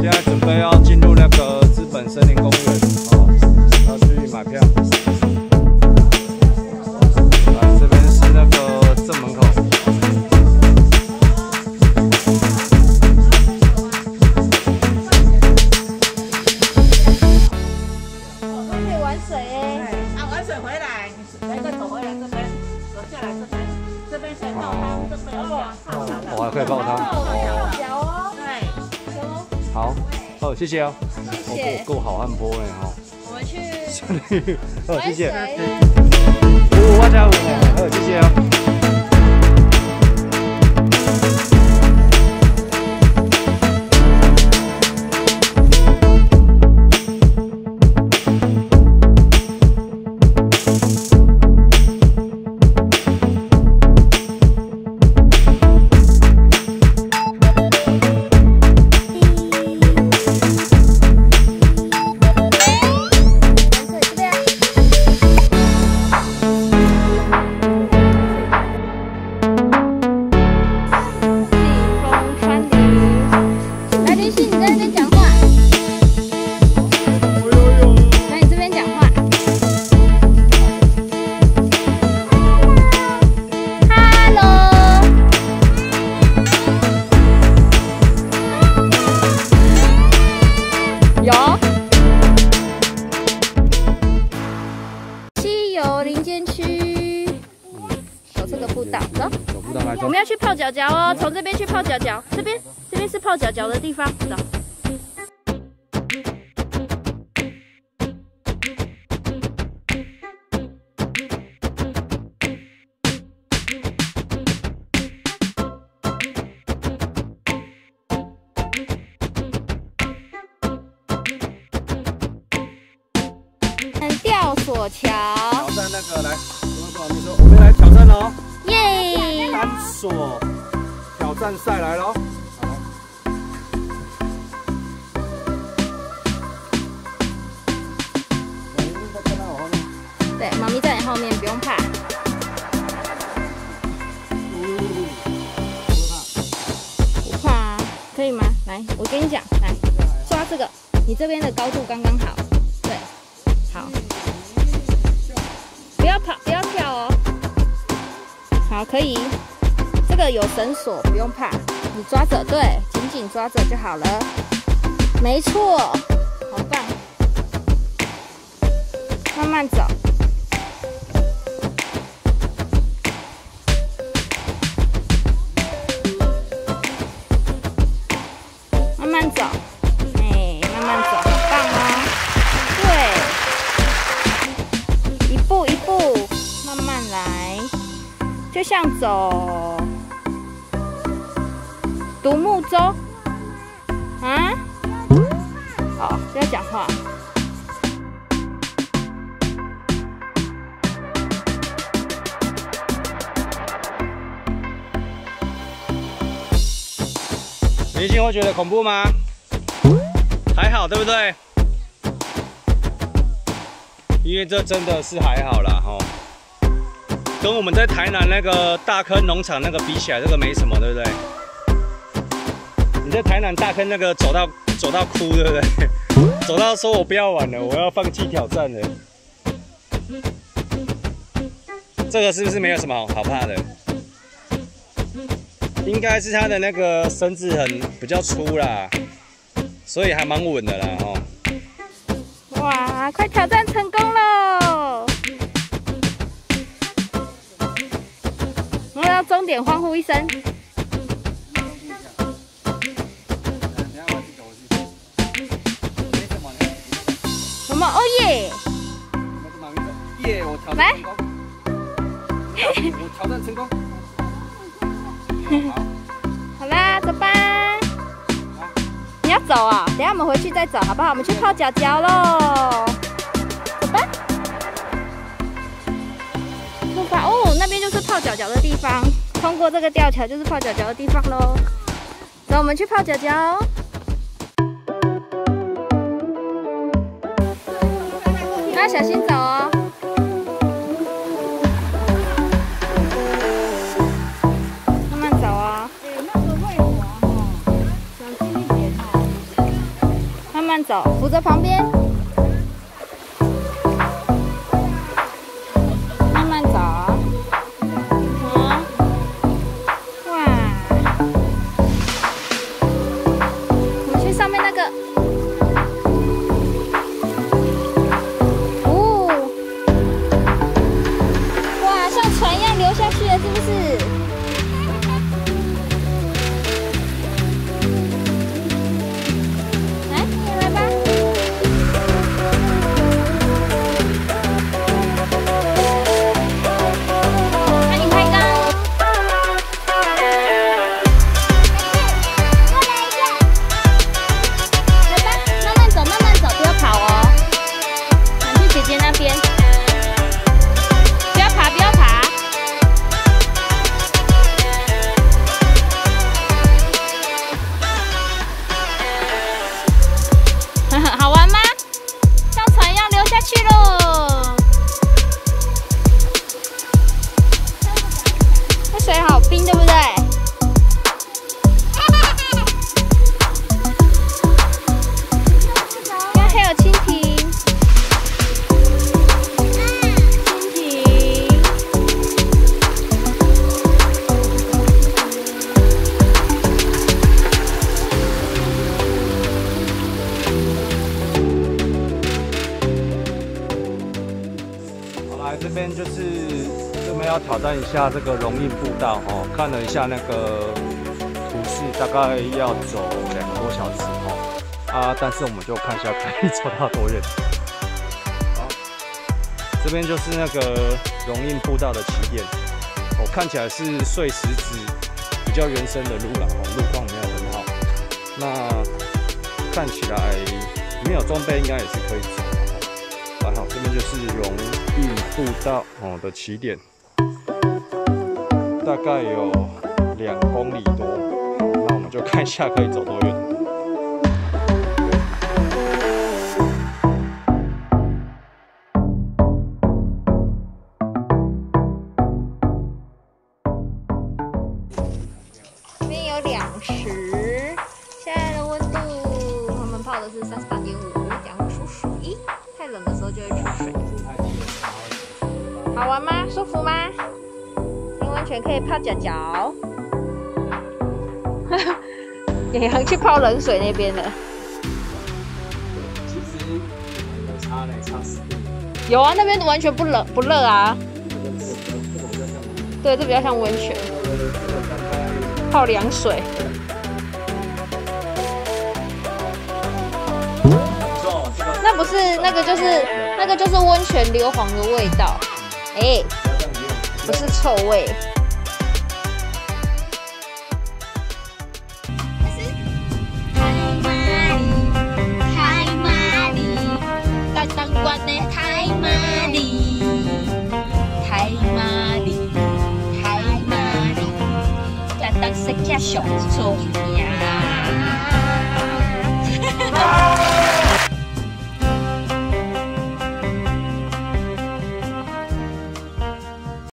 现在准备要进入那个资本森林公园，哦，要去买票。这边是那个正门口。可以玩水哎！啊，玩水回来，来个走回来这边，走下来这边，这边先泡汤，这边泡我还可以泡汤。泡脚哦。对。好，哦，谢谢哦。谢谢。够好汉坡呢哈。我们去哦，谢谢。玩水我家有呢，好，谢谢哦。我们要去泡脚脚哦，从这边去泡脚脚，这边是泡脚脚的地方，走。吊索桥。挑战那个来，我们来挑战哦。耶！单索挑战赛来喽！对，妈咪在你后面，不用怕。不怕啊，可以吗？来，我跟你讲，来抓这个，你这边的高度刚刚好。对，好，不要跑，不要跳哦。好，可以。这个有绳索，不用怕，你抓着，对，紧紧抓着就好了。没错，好棒。慢慢走。慢慢走，哎，慢慢走，很棒哦。对，一步一步，慢慢来。就像走独木舟啊！好，不要讲话。明星会觉得恐怖吗？还好，对不对？因为这真的是还好啦，吼。跟我们在台南那个大坑农场那个比起来，这个没什么，对不对？你在台南大坑那个走到哭，对不对？走到说我不要玩了，我要放弃挑战了。这个是不是没有什么好怕的？应该是它的那个绳子比较粗啦，所以还蛮稳的啦，哦。哇，快挑战成功喽！我要终点欢呼一声。什么？哦耶！耶！我挑战成功。我挑战成功。好啦，走吧。你要走啊？等一下我们回去再走，好不好？我们去泡脚脚喽。走吧。出发哦，那边就是泡脚脚的地方。通过这个吊桥就是泡脚脚的地方喽。走，我们去泡脚脚。那小心走哦。慢慢走哦。那个会滑哦，小心一点哦。慢走，扶着旁边。慢慢走。哇！我们去上面那个。哦！哇，像船一样流下去了，是不是？ 好玩吗？像船一样流下去喽！那水好冰，对不对？看，还有蜻蜓，蜻蜓。这边就是这边要挑战一下这个龙印步道哦，看了一下那个图示，大概要走2个多小时哦。但是我们就看一下可以走到多远。好，这边就是那个龙印步道的起点，哦，看起来是碎石子比较原生的路啦，哦，路况没有很好。那看起来没有装备应该也是可以走。 好，这边就是龙印步道哦的起点，大概有2公里多。那我们就看一下可以走多远。这边有2池，现在的温度，他们泡的是38.5，讲出水。 太冷的时候就会出水。好玩吗？舒服吗？浸温泉可以泡脚脚。野羊去泡冷水那边了。其实有差嘞，差10度。有啊，那边完全不冷不热啊。对，这比较像温泉。泡凉水。 那不是那个就是温泉硫磺的味道，哎，不是臭味。太麻利，大当官的太麻利，太麻利，太麻利，大当是家上做。